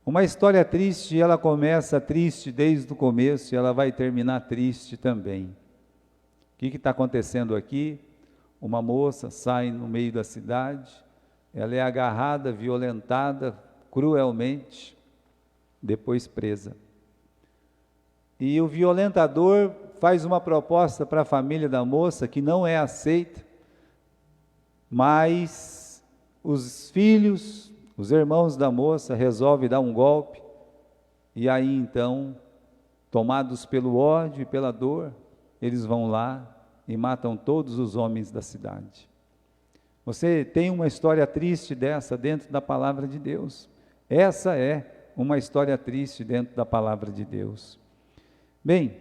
Uma história triste, ela começa triste desde o começo e ela vai terminar triste também. O que está acontecendo aqui? Uma moça sai no meio da cidade, ela é agarrada, violentada cruelmente, depois presa. E o violentador faz uma proposta para a família da moça que não é aceita, mas os filhos, os irmãos da moça resolvem dar um golpe, e aí então, tomados pelo ódio e pela dor, eles vão lá e matam todos os homens da cidade. Você tem uma história triste dessa dentro da palavra de Deus. Essa é uma história triste dentro da palavra de Deus. Bem,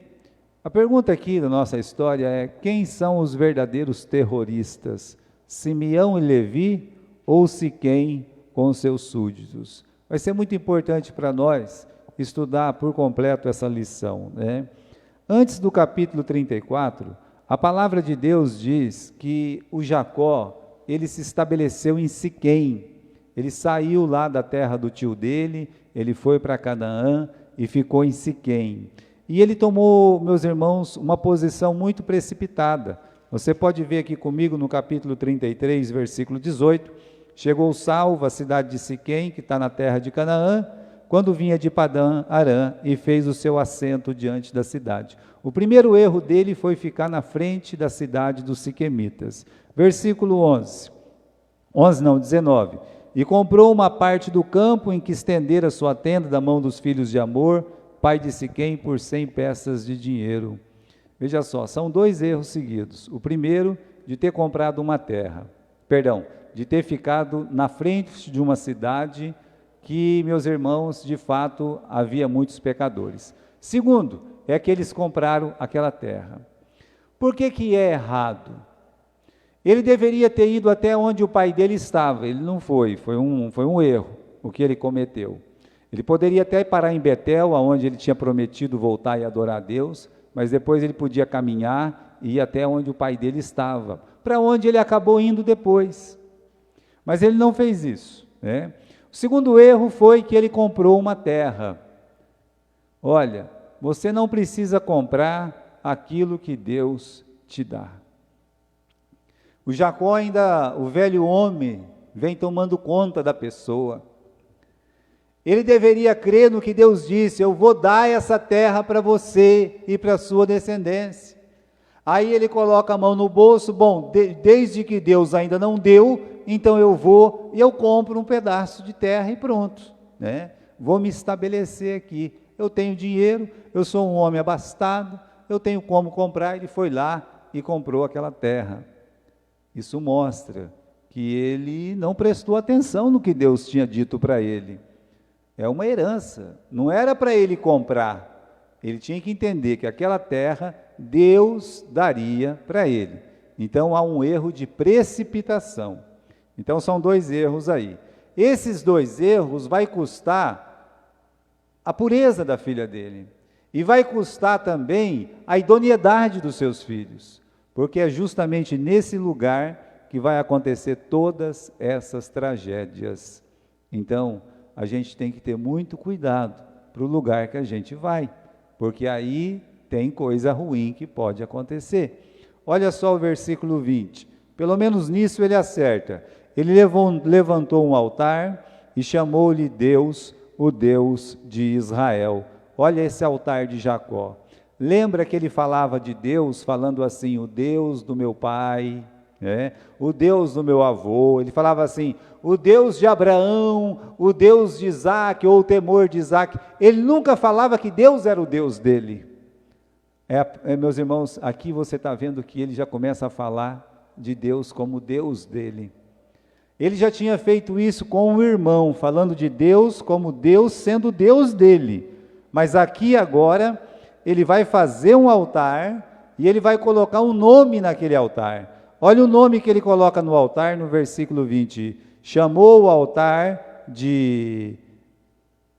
a pergunta aqui da nossa história é: quem são os verdadeiros terroristas? Simeão e Levi ou Siquém com os seus súditos? Vai ser muito importante para nós estudar por completo essa lição, né? Antes do capítulo 34, a palavra de Deus diz que o Jacó, ele se estabeleceu em Siquém. Ele saiu lá da terra do tio dele, ele foi para Canaã e ficou em Siquém. E ele tomou, meus irmãos, uma posição muito precipitada. Você pode ver aqui comigo no capítulo 33, versículo 18. Chegou Salvo à cidade de Siquém, que está na terra de Canaã, quando vinha de Padã Arã, e fez o seu assento diante da cidade. O primeiro erro dele foi ficar na frente da cidade dos siquemitas. Versículo 19. E comprou uma parte do campo em que estendera sua tenda da mão dos filhos de Amor, pai de Siquém, por 100 peças de dinheiro. Veja só, são dois erros seguidos. O primeiro, de ter comprado uma terra, de ter ficado na frente de uma cidade que, meus irmãos, de fato, havia muitos pecadores. Segundo, é que eles compraram aquela terra. Por que é errado? Ele deveria ter ido até onde o pai dele estava, ele não foi, foi um erro o que ele cometeu. Ele poderia até parar em Betel, onde ele tinha prometido voltar e adorar a Deus, mas depois ele podia caminhar e ir até onde o pai dele estava, para onde ele acabou indo depois. Mas ele não fez isso, né? O segundo erro foi que ele comprou uma terra. Olha, você não precisa comprar aquilo que Deus te dá. O Jacó ainda, o velho homem, vem tomando conta da pessoa. Ele deveria crer no que Deus disse: eu vou dar essa terra para você e para a sua descendência. Aí ele coloca a mão no bolso: bom, desde que Deus ainda não deu, então eu vou e eu compro um pedaço de terra e pronto, né? Vou me estabelecer aqui. Eu tenho dinheiro, eu sou um homem abastado, eu tenho como comprar. Ele foi lá e comprou aquela terra. Isso mostra que ele não prestou atenção no que Deus tinha dito para ele. É uma herança, não era para ele comprar, ele tinha que entender que aquela terra Deus daria para ele. Então há um erro de precipitação. Então são dois erros aí. Esses dois erros vai custar a pureza da filha dele, e vai custar também a idoneidade dos seus filhos, porque é justamente nesse lugar que vai acontecer todas essas tragédias. Então, a gente tem que ter muito cuidado para o lugar que a gente vai, porque aí tem coisa ruim que pode acontecer. Olha só o versículo 20, pelo menos nisso ele acerta. Ele levantou um altar e chamou-lhe Deus, o Deus de Israel. Olha esse altar de Jacó. Lembra que ele falava de Deus, falando assim: o Deus do meu pai, o Deus do meu avô. Ele falava assim: o Deus de Abraão, o Deus de Isaac, ou o temor de Isaac. Ele nunca falava que Deus era o Deus dele. Meus irmãos, aqui você está vendo que ele já começa a falar de Deus como Deus dele. Ele já tinha feito isso com o irmão, falando de Deus como Deus sendo Deus dele. Mas aqui agora, ele vai fazer um altar e ele vai colocar um nome naquele altar. Olha o nome que ele coloca no altar no versículo 20. Chamou o altar de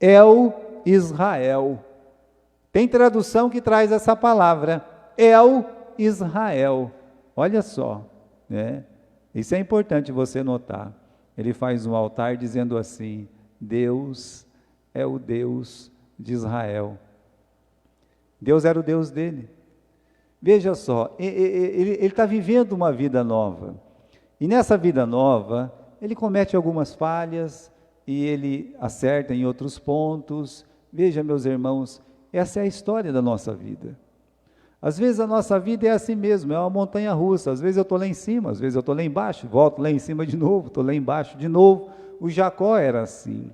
El Israel. Tem tradução que traz essa palavra, El Israel. Olha só, né? Isso é importante você notar. Ele faz um altar dizendo assim: Deus é o Deus de Israel. Deus era o Deus dele. Veja só, ele está vivendo uma vida nova. E nessa vida nova, ele comete algumas falhas e ele acerta em outros pontos. Veja, meus irmãos, essa é a história da nossa vida. Às vezes a nossa vida é assim mesmo, é uma montanha russa. Às vezes eu estou lá em cima, às vezes eu estou lá embaixo, volto lá em cima de novo, estou lá embaixo de novo. O Jacó era assim.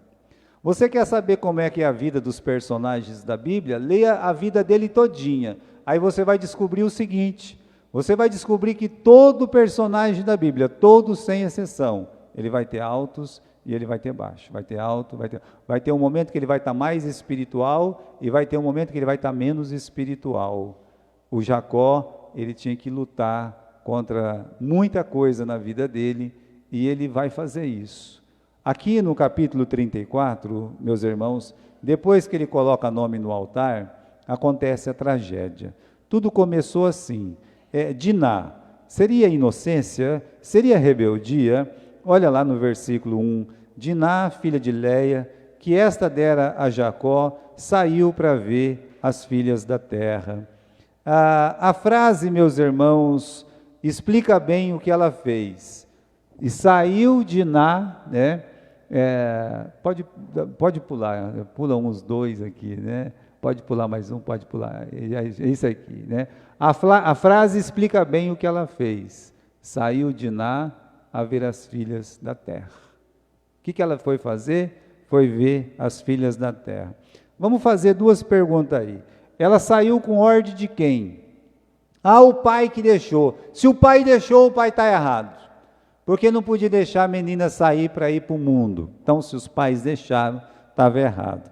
Você quer saber como é que é a vida dos personagens da Bíblia? Leia a vida dele todinha. Aí você vai descobrir o seguinte, você vai descobrir que todo personagem da Bíblia, todos sem exceção, ele vai ter altos e ele vai ter baixos, vai ter alto, vai ter um momento que ele vai estar mais espiritual e vai ter um momento que ele vai estar menos espiritual. O Jacó, ele tinha que lutar contra muita coisa na vida dele e ele vai fazer isso. Aqui no capítulo 34, meus irmãos, depois que ele coloca nome no altar, acontece a tragédia. Tudo começou assim, Diná, seria inocência, seria rebeldia? Olha lá no versículo 1, Diná, filha de Leia, que esta dera a Jacó, saiu para ver as filhas da terra. A frase, meus irmãos, explica bem o que ela fez. E saiu Diná, né? Pode pular, pula uns dois aqui, né? Pode pular mais um, pode pular, é isso aqui, né? A frase explica bem o que ela fez. Saiu Diná a ver as filhas da terra. O que ela foi fazer? Foi ver as filhas da terra. Vamos fazer duas perguntas aí. Ela saiu com ordem de quem? O pai que deixou. Se o pai deixou, o pai está errado. Porque não podia deixar a menina sair para ir para o mundo. Então, se os pais deixaram, estava errado.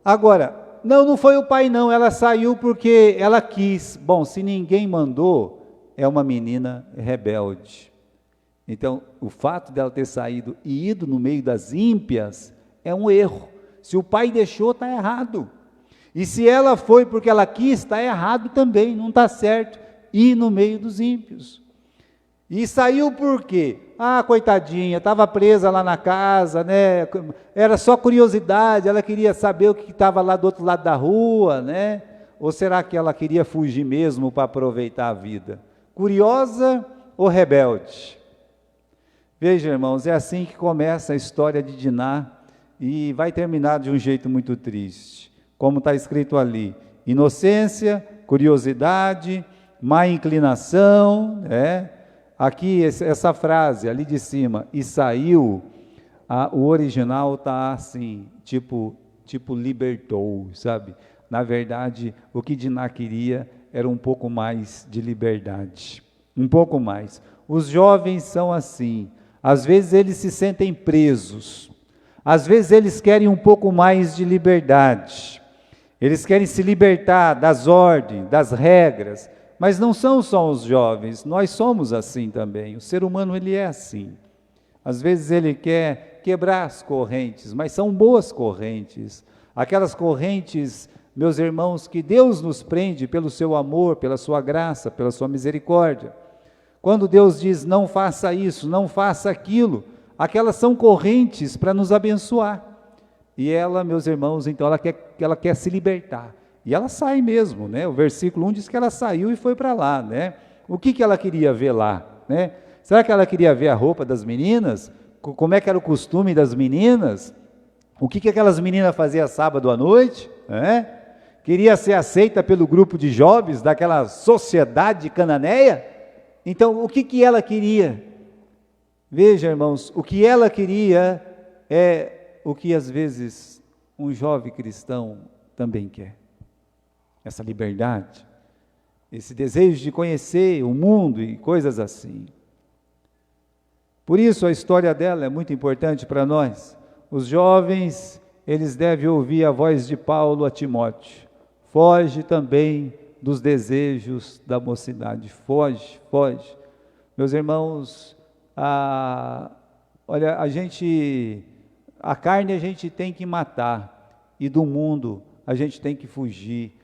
Agora, não foi o pai não, ela saiu porque ela quis. Bom, se ninguém mandou, é uma menina rebelde. Então, o fato dela ter saído e ido no meio das ímpias é um erro. Se o pai deixou, está errado. E se ela foi porque ela quis, está errado também, não está certo ir no meio dos ímpios. E saiu por quê? Coitadinha, estava presa lá na casa, né? Era só curiosidade, ela queria saber o que estava lá do outro lado da rua, né? Ou será que ela queria fugir mesmo para aproveitar a vida? Curiosa ou rebelde? Veja, irmãos, é assim que começa a história de Diná e vai terminar de um jeito muito triste. Como está escrito ali, inocência, curiosidade, má inclinação, né? Aqui, essa frase ali de cima, e saiu, o original está assim, tipo libertou, sabe? Na verdade, o que Diná queria era um pouco mais de liberdade, um pouco mais. Os jovens são assim, às vezes eles se sentem presos, às vezes eles querem um pouco mais de liberdade, eles querem se libertar das ordens, das regras, mas não são só os jovens, nós somos assim também, o ser humano ele é assim. Às vezes ele quer quebrar as correntes, mas são boas correntes, aquelas correntes, meus irmãos, que Deus nos prende pelo seu amor, pela sua graça, pela sua misericórdia. Quando Deus diz não faça isso, não faça aquilo, aquelas são correntes para nos abençoar. E ela, meus irmãos, então ela quer se libertar. E ela sai mesmo, né? O versículo 1 diz que ela saiu e foi para lá, né? O que ela queria ver lá, né? Será que ela queria ver a roupa das meninas? Como é que era o costume das meninas? O que aquelas meninas faziam sábado à noite? Queria ser aceita pelo grupo de jovens daquela sociedade cananeia? Então, o que ela queria? Veja, irmãos, o que ela queria é o que às vezes um jovem cristão também quer. Essa liberdade, esse desejo de conhecer o mundo e coisas assim. Por isso a história dela é muito importante para nós. Os jovens, eles devem ouvir a voz de Paulo a Timóteo. Foge também dos desejos da mocidade. Foge. Meus irmãos, olha, a carne a gente tem que matar, e do mundo a gente tem que fugir.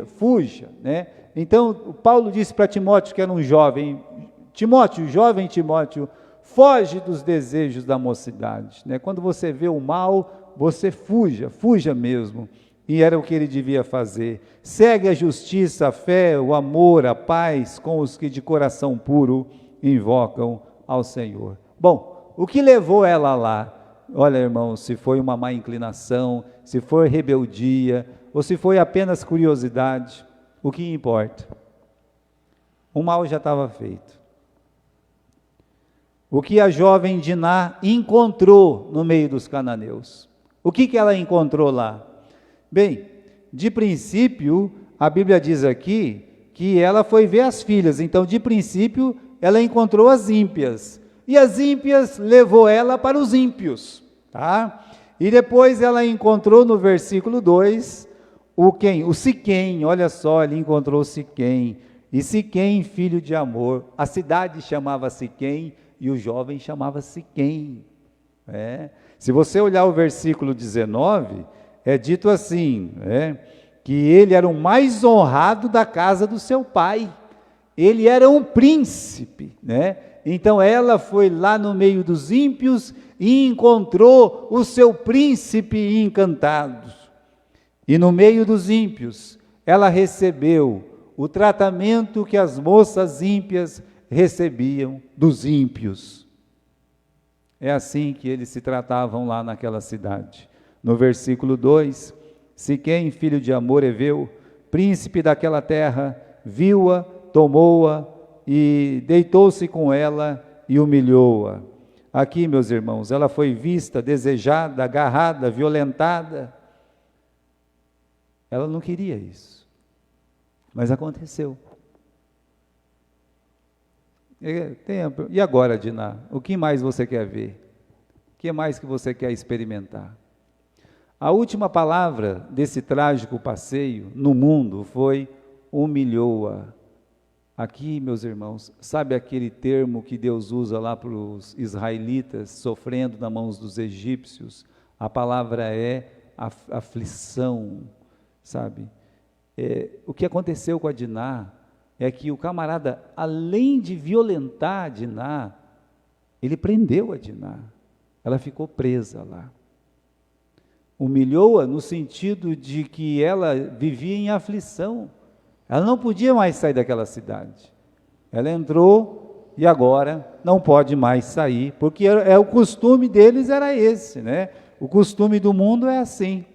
Fuja, né? Então, Paulo disse para Timóteo, que era um jovem Timóteo, foge dos desejos da mocidade, né? Quando você vê o mal, você fuja mesmo. E era o que ele devia fazer. Segue a justiça, a fé, o amor, a paz com os que de coração puro invocam ao Senhor. Bom, o que levou ela lá? Olha, irmãos, se foi uma má inclinação, se foi rebeldia, ou se foi apenas curiosidade, o que importa? O mal já estava feito. O que a jovem Diná encontrou no meio dos cananeus? O que ela encontrou lá? Bem, de princípio, a Bíblia diz aqui que ela foi ver as filhas, então de princípio ela encontrou as ímpias, e as ímpias levou ela para os ímpios, tá? E depois ela encontrou no versículo 2, o Siquém, olha só, ele encontrou Siquém, e Siquém, filho de Amor, a cidade chamava Siquém, e o jovem chamava Siquém, Se você olhar o versículo 19, é dito assim, que ele era o mais honrado da casa do seu pai, ele era um príncipe, então ela foi lá no meio dos ímpios e encontrou o seu príncipe encantado, e no meio dos ímpios, ela recebeu o tratamento que as moças ímpias recebiam dos ímpios. É assim que eles se tratavam lá naquela cidade. No versículo 2, Siquém, filho de Amor Eveu, príncipe daquela terra, viu-a, tomou-a e deitou-se com ela e humilhou-a. Aqui, meus irmãos, ela foi vista, desejada, agarrada, violentada. Ela não queria isso, mas aconteceu. E agora, Diná, o que mais você quer ver? O que mais que você quer experimentar? A última palavra desse trágico passeio no mundo foi humilhou-a. Aqui, meus irmãos, sabe aquele termo que Deus usa lá para os israelitas sofrendo nas mãos dos egípcios? A palavra é aflição, sabe? O que aconteceu com a Diná é que o camarada, além de violentar a Diná, ele prendeu a Diná, ela ficou presa lá. Humilhou-a no sentido de que ela vivia em aflição, ela não podia mais sair daquela cidade, ela entrou e agora não pode mais sair, porque o costume deles era esse, o costume do mundo é assim,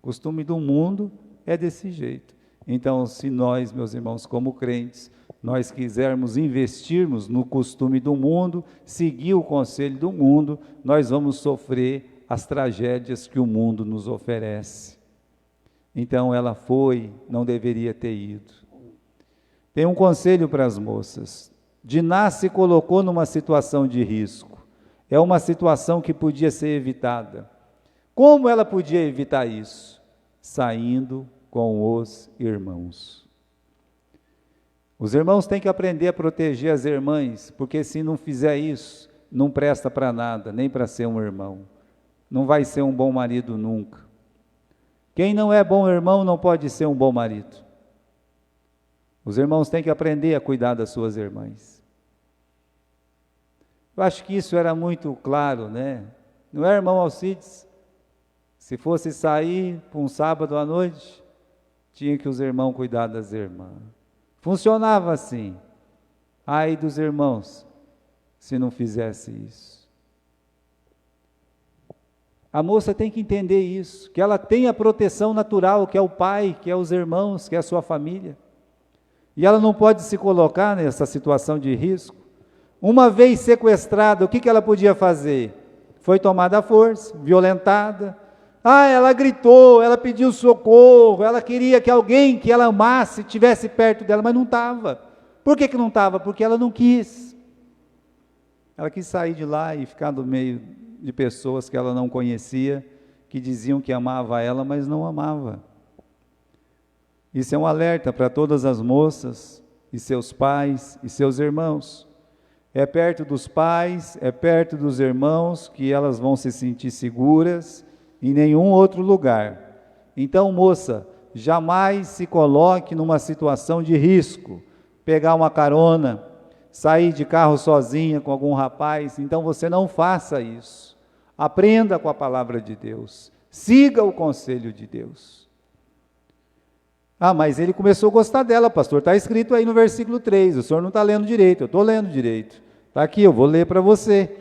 o costume do mundo é desse jeito. Então, se nós, meus irmãos, como crentes, nós quisermos investirmos no costume do mundo, seguir o conselho do mundo, nós vamos sofrer as tragédias que o mundo nos oferece. Então, ela foi, não deveria ter ido. Tem um conselho para as moças. Diná se colocou numa situação de risco. É uma situação que podia ser evitada. Como ela podia evitar isso? Saindo com os irmãos. Os irmãos têm que aprender a proteger as irmãs, porque se não fizer isso, não presta para nada, nem para ser um irmão. Não vai ser um bom marido nunca. Quem não é bom irmão não pode ser um bom marido. Os irmãos têm que aprender a cuidar das suas irmãs. Eu acho que isso era muito claro, Não é, irmão Alcides? Se fosse sair para um sábado à noite, tinha que os irmãos cuidar das irmãs. Funcionava assim. Ai dos irmãos, se não fizesse isso. A moça tem que entender isso, que ela tem a proteção natural, que é o pai, que é os irmãos, que é a sua família. E ela não pode se colocar nessa situação de risco. Uma vez sequestrada, o que ela podia fazer? Foi tomada à força, violentada. Ela gritou, ela pediu socorro, ela queria que alguém que ela amasse estivesse perto dela, mas não estava. Por que não estava? Porque ela não quis. Ela quis sair de lá e ficar no meio de pessoas que ela não conhecia, que diziam que amava ela, mas não amava. Isso é um alerta para todas as moças, e seus pais, e seus irmãos. É perto dos pais, é perto dos irmãos que elas vão se sentir seguras, em nenhum outro lugar. Então, moça, jamais se coloque numa situação de risco, pegar uma carona, sair de carro sozinha com algum rapaz, então você não faça isso. Aprenda com a palavra de Deus, Siga o conselho de Deus. Ah, mas ele começou a gostar dela, pastor. Está escrito aí no versículo 3. O senhor não está lendo direito. Eu estou lendo direito. Está aqui, eu vou ler para você.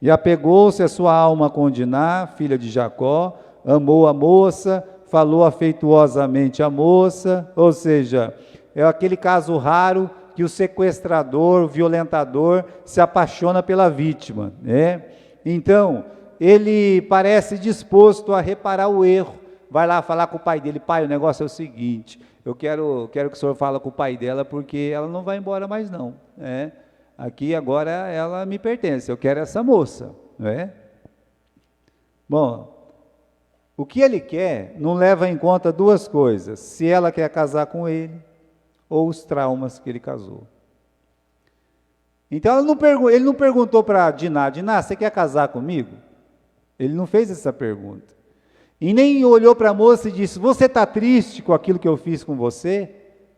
E apegou-se a sua alma com Diná, filha de Jacó, amou a moça, falou afetuosamente à moça, ou seja, é aquele caso raro que o sequestrador, o violentador, se apaixona pela vítima, né? Então, ele parece disposto a reparar o erro, vai lá falar com o pai dele, pai, o negócio é o seguinte, eu quero que o senhor fale com o pai dela, porque ela não vai embora mais não, né? Aqui agora ela me pertence, eu quero essa moça, né? Bom, o que ele quer não leva em conta duas coisas, se ela quer casar com ele, ou os traumas que ele casou. Então ele não perguntou para Diná, Diná, você quer casar comigo? Ele não fez essa pergunta. E nem olhou para a moça e disse, você está triste com aquilo que eu fiz com você?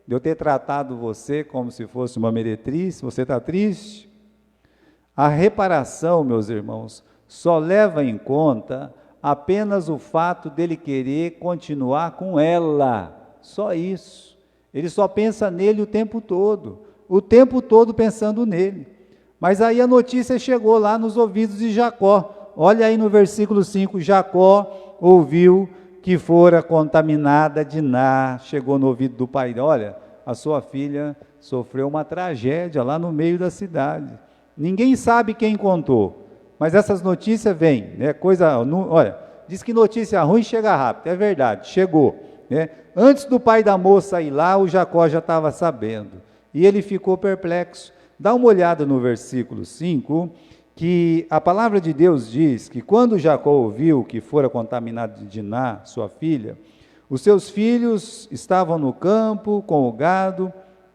De eu ter tratado você como se fosse uma meretriz? Você está triste? A reparação, meus irmãos, só leva em conta apenas o fato dele querer continuar com ela. Só isso. Ele só pensa nele o tempo todo pensando nele. Mas aí a notícia chegou lá nos ouvidos de Jacó. Olha aí no versículo 5, Jacó ouviu que fora contaminada Diná, chegou no ouvido do pai, olha, a sua filha sofreu uma tragédia lá no meio da cidade. Ninguém sabe quem contou, mas essas notícias vêm, né? Olha, diz que notícia ruim chega rápido, é verdade, chegou, né? Antes do pai da moça ir lá, o Jacó já estava sabendo, e ele ficou perplexo. Dá uma olhada no versículo 5, que a palavra de Deus diz que quando Jacó ouviu que fora contaminado de Diná, sua filha, os seus filhos estavam no campo com o gado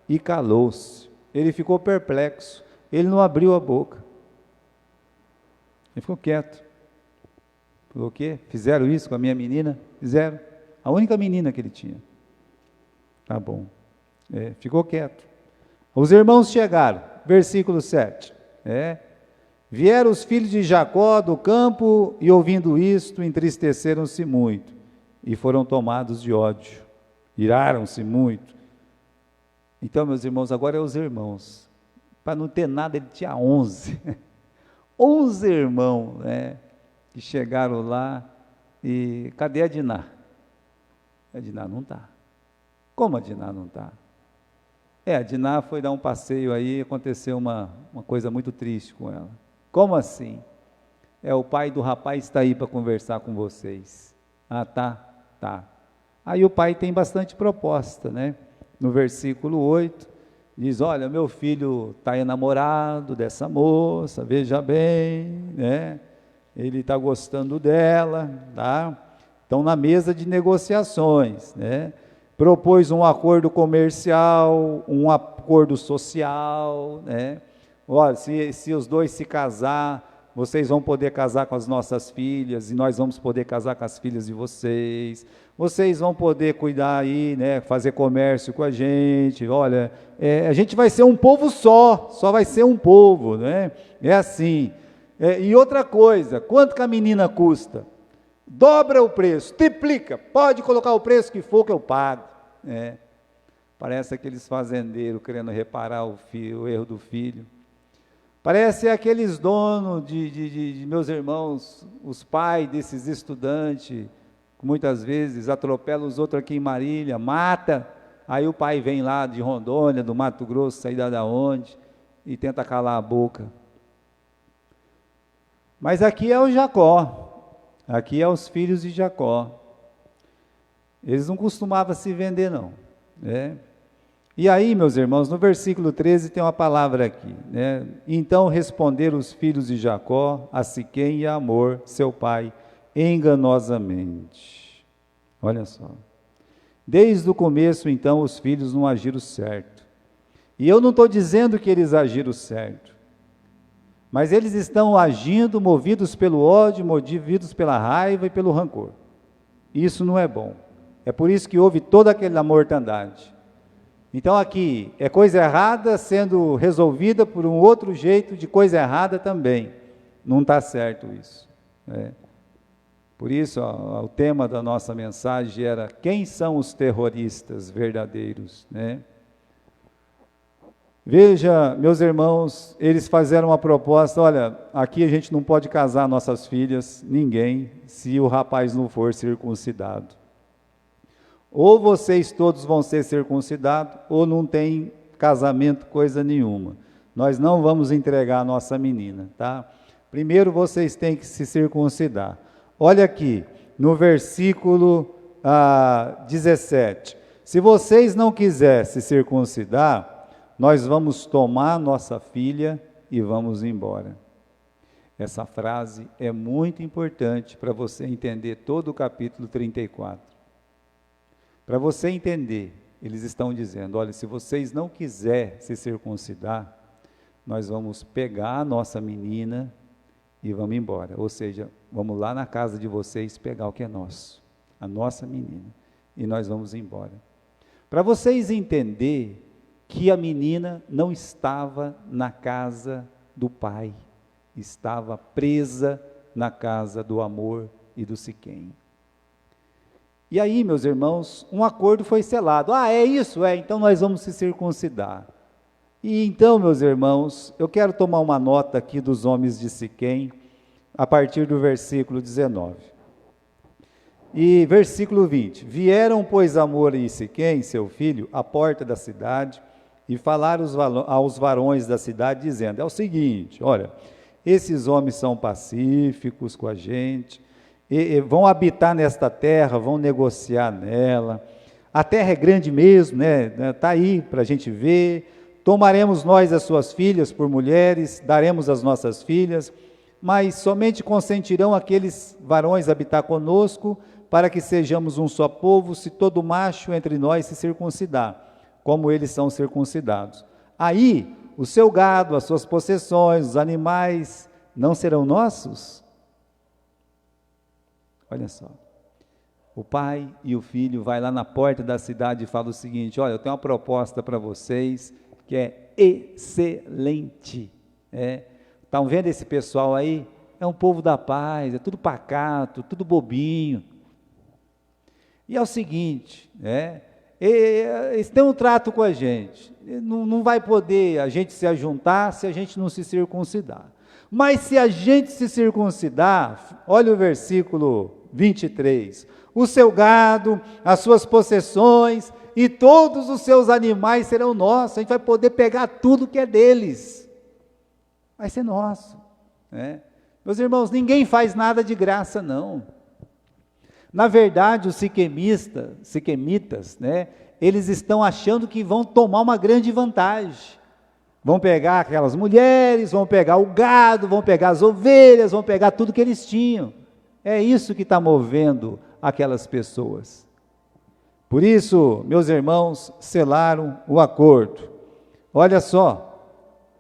e calou-se. Ele ficou perplexo, ele não abriu a boca. Ele ficou quieto. Falou o quê? Fizeram isso com a minha menina? Fizeram. A única menina que ele tinha. Tá bom. Ficou quieto. Os irmãos chegaram, versículo 7. Vieram os filhos de Jacó do campo e, ouvindo isto, entristeceram-se muito e foram tomados de ódio, iraram-se muito. Então, meus irmãos, agora é os irmãos. Para não ter nada, ele tinha 11. 11 irmãos, que chegaram lá e cadê a Diná? A Diná não está. Como a Diná não está? A Diná foi dar um passeio aí e aconteceu uma coisa muito triste com ela. Como assim? O pai do rapaz está aí para conversar com vocês. Ah, tá. Aí o pai tem bastante proposta, né? No versículo 8, diz, olha, meu filho está enamorado dessa moça, veja bem, né? Ele está gostando dela, tá? Estão na mesa de negociações, né? Propôs um acordo comercial, um acordo social, né? Olha, se os dois se casar, vocês vão poder casar com as nossas filhas, e nós vamos poder casar com as filhas de vocês, vocês vão poder cuidar aí, né, fazer comércio com a gente, olha, a gente vai ser um povo só vai ser um povo, né? É assim. E outra coisa, quanto que a menina custa? Dobra o preço, triplica, pode colocar o preço que for que eu pago. Parece aqueles fazendeiros querendo reparar o erro do filho. Parece aqueles donos de meus irmãos, os pais desses estudantes, que muitas vezes atropelam os outros aqui em Marília, mata, aí o pai vem lá de Rondônia, do Mato Grosso, sei lá de onde, e tenta calar a boca. Mas aqui é o Jacó, aqui é os filhos de Jacó. Eles não costumavam se vender não, né? E aí, meus irmãos, no versículo 13 tem uma palavra aqui, né? Então responderam os filhos de Jacó a Siquém e a Amor, seu pai, enganosamente. Olha só. Desde o começo, então, os filhos não agiram certo. E eu não estou dizendo que eles agiram certo, mas eles estão agindo movidos pelo ódio, movidos pela raiva e pelo rancor. Isso não é bom. É por isso que houve toda aquela mortandade. Então aqui, é coisa errada sendo resolvida por um outro jeito de coisa errada também. Não está certo isso. Por isso, o tema da nossa mensagem era: quem são os terroristas verdadeiros, né? Veja, meus irmãos, eles fizeram uma proposta: olha, aqui a gente não pode casar nossas filhas, ninguém, se o rapaz não for circuncidado. Ou vocês todos vão ser circuncidados, ou não tem casamento, coisa nenhuma. Nós não vamos entregar a nossa menina, tá? Primeiro vocês têm que se circuncidar. Olha aqui, no versículo 17. Se vocês não quiserem se circuncidar, nós vamos tomar nossa filha e vamos embora. Essa frase é muito importante para você entender todo o capítulo 34. Para você entender, eles estão dizendo: olha, se vocês não quiserem se circuncidar, nós vamos pegar a nossa menina e vamos embora. Ou seja, vamos lá na casa de vocês pegar o que é nosso, a nossa menina, e nós vamos embora. Para vocês entenderem que a menina não estava na casa do pai, estava presa na casa do Hamor e do Siquém. E aí, meus irmãos, um acordo foi selado. É isso? Então nós vamos se circuncidar. E então, meus irmãos, eu quero tomar uma nota aqui dos homens de Siquém, a partir do versículo 19. E versículo 20. Vieram, pois, Hamor e Siquém, seu filho, à porta da cidade, e falaram aos varões da cidade, dizendo: é o seguinte, olha, esses homens são pacíficos com a gente, e vão habitar nesta terra, vão negociar nela, a terra é grande mesmo, né? Está aí para a gente ver, tomaremos nós as suas filhas por mulheres, daremos as nossas filhas, mas somente consentirão aqueles varões habitar conosco, para que sejamos um só povo, se todo macho entre nós se circuncidar, como eles são circuncidados. Aí, o seu gado, as suas possessões, os animais, não serão nossos? Olha só, o pai e o filho vai lá na porta da cidade e fala o seguinte: olha, eu tenho uma proposta para vocês, que é excelente. Estão vendo esse pessoal aí? É um povo da paz, é tudo pacato, tudo bobinho. E é o seguinte, eles têm um trato com a gente, não vai poder a gente se ajuntar se a gente não se circuncidar. Mas se a gente se circuncidar, olha o versículo 23, o seu gado, as suas possessões e todos os seus animais serão nossos, a gente vai poder pegar tudo que é deles, vai ser nosso. Meus irmãos, ninguém faz nada de graça não. Na verdade, os siquemitas, eles estão achando que vão tomar uma grande vantagem. Vão pegar aquelas mulheres, vão pegar o gado, vão pegar as ovelhas, vão pegar tudo que eles tinham. É isso que está movendo aquelas pessoas. Por isso, meus irmãos, selaram o acordo. Olha só,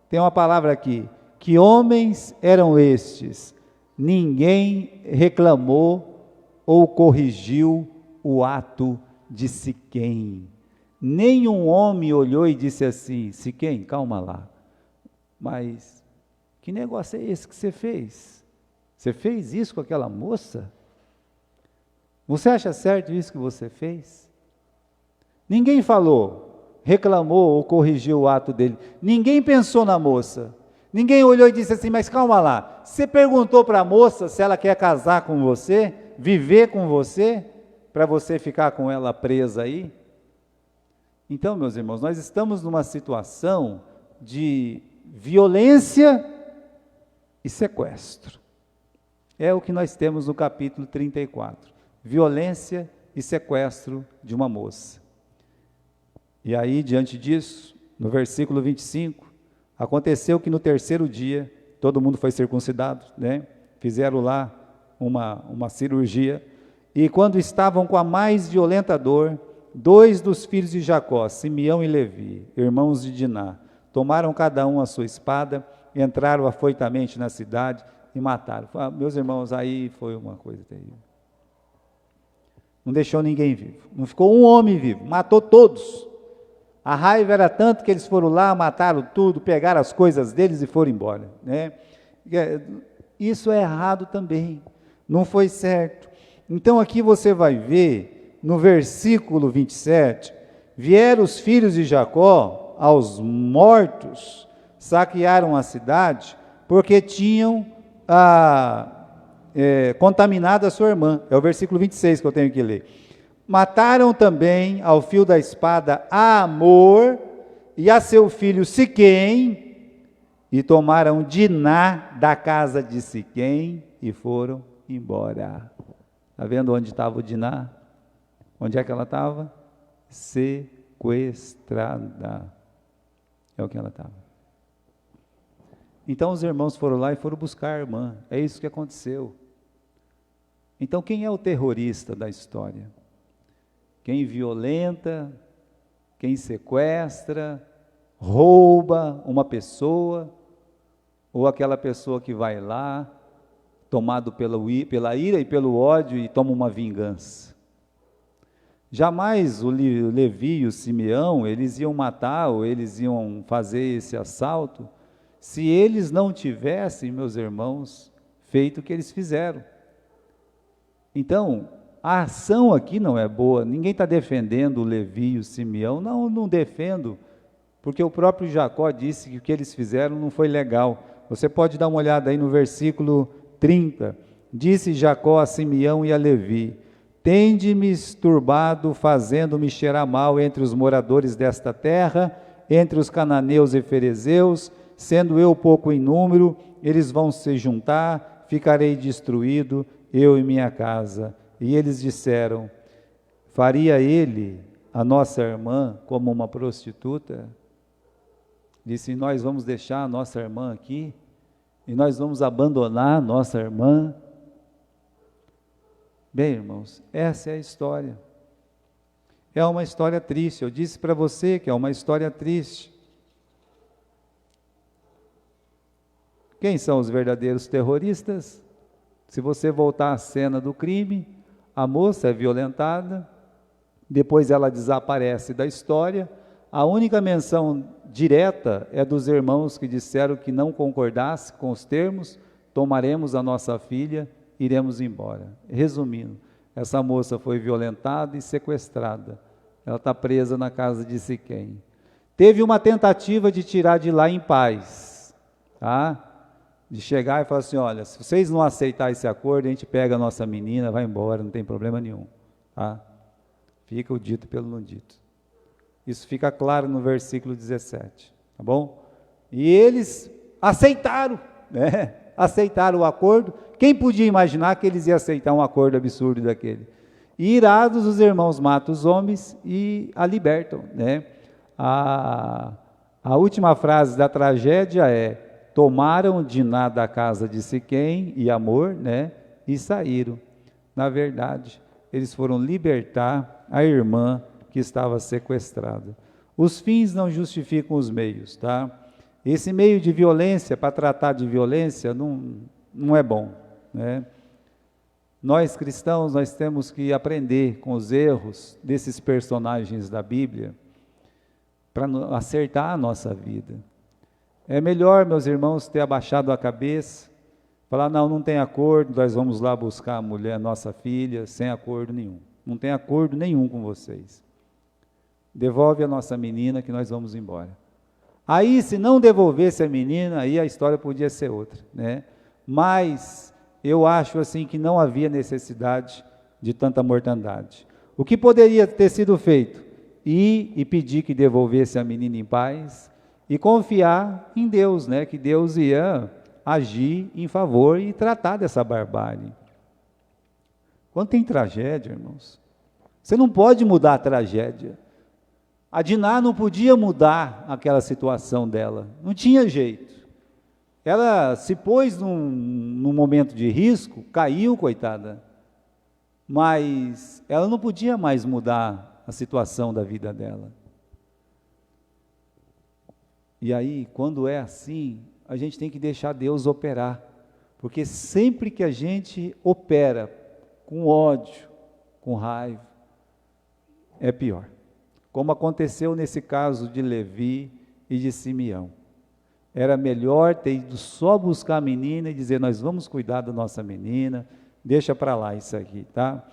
tem uma palavra aqui: que homens eram estes? Ninguém reclamou ou corrigiu o ato de Siquém. Nenhum homem olhou e disse assim: Siquém, calma lá, mas que negócio é esse que você fez? Você fez isso com aquela moça? Você acha certo isso que você fez? Ninguém falou, reclamou ou corrigiu o ato dele. Ninguém pensou na moça. Ninguém olhou e disse assim: mas calma lá, você perguntou para a moça se ela quer casar com você, viver com você, para você ficar com ela presa aí? Então, meus irmãos, nós estamos numa situação de violência e sequestro. É o que nós temos no capítulo 34. Violência e sequestro de uma moça. E aí, diante disso, no versículo 25, aconteceu que no terceiro dia, todo mundo foi circuncidado, fizeram lá uma cirurgia, e quando estavam com a mais violenta dor, 2 dos filhos de Jacó, Simeão e Levi, irmãos de Diná, tomaram cada um a sua espada, entraram afoitamente na cidade e mataram. Meus irmãos, aí foi uma coisa terrível. Não deixou ninguém vivo, não ficou um homem vivo, matou todos. A raiva era tanto que eles foram lá, mataram tudo, pegaram as coisas deles e foram embora. Isso é errado também, não foi certo. Então aqui você vai ver, no versículo 27, vieram os filhos de Jacó aos mortos, saquearam a cidade, porque tinham contaminado a sua irmã. É o versículo 26 que eu tenho que ler. Mataram também ao fio da espada a Amor e a seu filho Siquém, e tomaram Diná da casa de Siquém e foram embora. Está vendo onde estava o Diná? Onde é que ela estava? Sequestrada. É o que ela estava. Então os irmãos foram lá e foram buscar a irmã. É isso que aconteceu. Então quem é o terrorista da história? Quem violenta, quem sequestra, rouba uma pessoa, ou aquela pessoa que vai lá, tomado pela ira e pelo ódio e toma uma vingança. Jamais o Levi e o Simeão, eles iam matar ou eles iam fazer esse assalto, se eles não tivessem, meus irmãos, feito o que eles fizeram. Então, a ação aqui não é boa, ninguém está defendendo o Levi e o Simeão, não defendo, porque o próprio Jacó disse que o que eles fizeram não foi legal. Você pode dar uma olhada aí no versículo 30, disse Jacó a Simeão e a Levi, tende-me turbado, fazendo-me cheirar mal entre os moradores desta terra, entre os cananeus e ferezeus, sendo eu pouco em número, eles vão se juntar, ficarei destruído, eu e minha casa. E eles disseram, faria ele a nossa irmã como uma prostituta? Disse, nós vamos deixar a nossa irmã aqui? E nós vamos abandonar a nossa irmã? Bem, irmãos, essa é a história. É uma história triste, eu disse para você que é uma história triste. Quem são os verdadeiros terroristas? Se você voltar à cena do crime, a moça é violentada, depois ela desaparece da história, a única menção direta é dos irmãos que disseram que não concordasse com os termos, tomaremos a nossa filha, iremos embora. Resumindo, essa moça foi violentada e sequestrada, ela está presa na casa de Siquém. Teve uma tentativa de tirar de lá em paz, tá? De chegar e falar assim, olha, se vocês não aceitarem esse acordo, a gente pega a nossa menina, vai embora, não tem problema nenhum, tá? Fica o dito pelo não dito. Isso fica claro no versículo 17, tá bom? E eles aceitaram, né? Aceitaram o acordo. Quem podia imaginar que eles iam aceitar um acordo absurdo daquele? E irados, os irmãos matam os homens e a libertam, né? A última frase da tragédia é, tomaram Diná da casa de Siquém e Amor, né? E saíram. Na verdade, eles foram libertar a irmã que estava sequestrada. Os fins não justificam os meios, tá? Esse meio de violência, para tratar de violência, não é bom, né? Nós cristãos, nós temos que aprender com os erros desses personagens da Bíblia, para acertar a nossa vida. É melhor, meus irmãos, ter abaixado a cabeça, falar, não tem acordo, nós vamos lá buscar a mulher, nossa filha, sem acordo nenhum. Não tem acordo nenhum com vocês. Devolve a nossa menina que nós vamos embora. Aí, se não devolvesse a menina, aí a história podia ser outra, né? Mas eu acho assim que não havia necessidade de tanta mortandade. O que poderia ter sido feito? Ir e pedir que devolvesse a menina em paz e confiar em Deus, né? Que Deus ia agir em favor e tratar dessa barbárie. Quando tem tragédia, irmãos, você não pode mudar a tragédia. A Diná não podia mudar aquela situação dela, não tinha jeito. Ela se pôs num momento de risco, caiu, coitada, mas ela não podia mais mudar a situação da vida dela. E aí, quando é assim, a gente tem que deixar Deus operar, porque sempre que a gente opera com ódio, com raiva, é pior. Como aconteceu nesse caso de Levi e de Simeão. Era melhor ter ido só buscar a menina e dizer, nós vamos cuidar da nossa menina, Deixa para lá isso aqui, tá?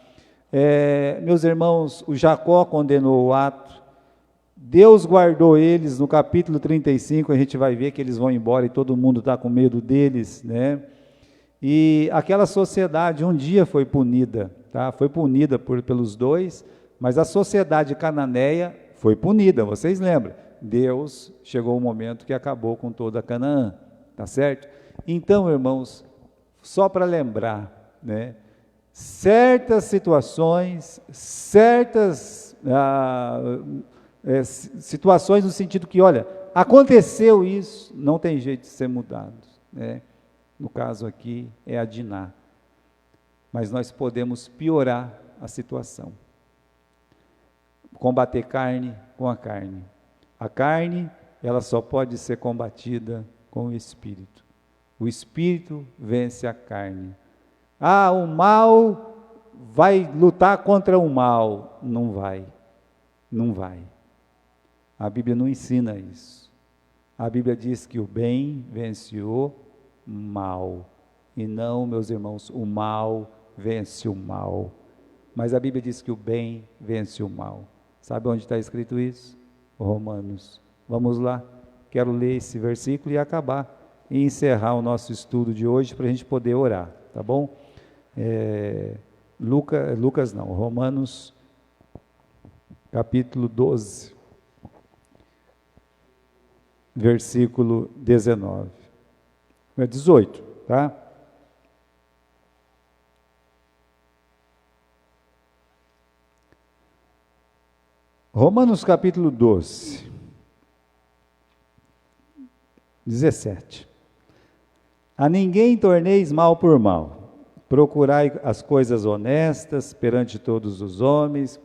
Meus irmãos, o Jacó condenou o ato, Deus guardou eles. No capítulo 35 a gente vai ver que eles vão embora e todo mundo está com medo deles, né? E aquela sociedade um dia foi punida, tá? Foi punida pelos dois, mas a sociedade cananeia foi punida, vocês lembram? Deus chegou o momento que acabou com toda Canaã, tá certo? Então, irmãos, só para lembrar, né? Certas situações, situações no sentido que, olha, aconteceu isso, não tem jeito de ser mudado, né? No caso aqui é a Diná, mas nós podemos piorar a situação, combater carne com a carne. A carne, ela só pode ser combatida com o Espírito. O Espírito vence a carne. O mal vai lutar contra o mal. Não vai, não vai. A Bíblia não ensina isso. A Bíblia diz que o bem vence o mal, e não, meus irmãos, o mal vence o mal, mas a Bíblia diz que o bem vence o mal. Sabe onde está escrito isso? Romanos. Vamos lá, quero ler esse versículo e acabar, e encerrar o nosso estudo de hoje, para a gente poder orar, tá bom? Romanos, capítulo 12, versículo 19. 18, tá? Romanos capítulo 12, 17. A ninguém torneis mal por mal, procurai as coisas honestas perante todos os homens,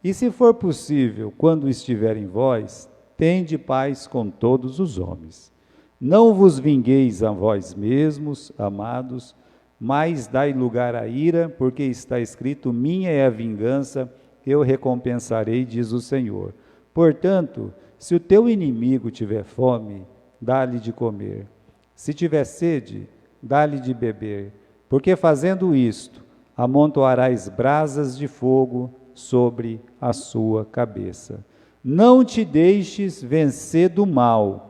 e se for possível, quando estiver em vós, tende paz com todos os homens. Não vos vingueis a vós mesmos, amados, mas dai lugar à ira, porque está escrito: minha é a vingança, eu recompensarei, diz o Senhor. Portanto, se o teu inimigo tiver fome, dá-lhe de comer. Se tiver sede, dá-lhe de beber, porque fazendo isto, amontoarás brasas de fogo sobre a sua cabeça. Não te deixes vencer do mal,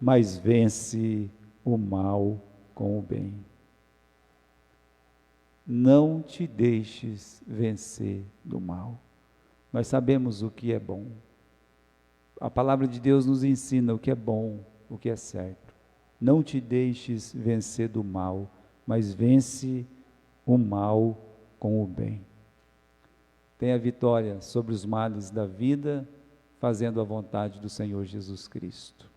mas vence o mal com o bem. Não te deixes vencer do mal. Nós sabemos o que é bom. A palavra de Deus nos ensina o que é bom, o que é certo. Não te deixes vencer do mal, mas vence o mal com o bem. Tenha vitória sobre os males da vida, fazendo a vontade do Senhor Jesus Cristo.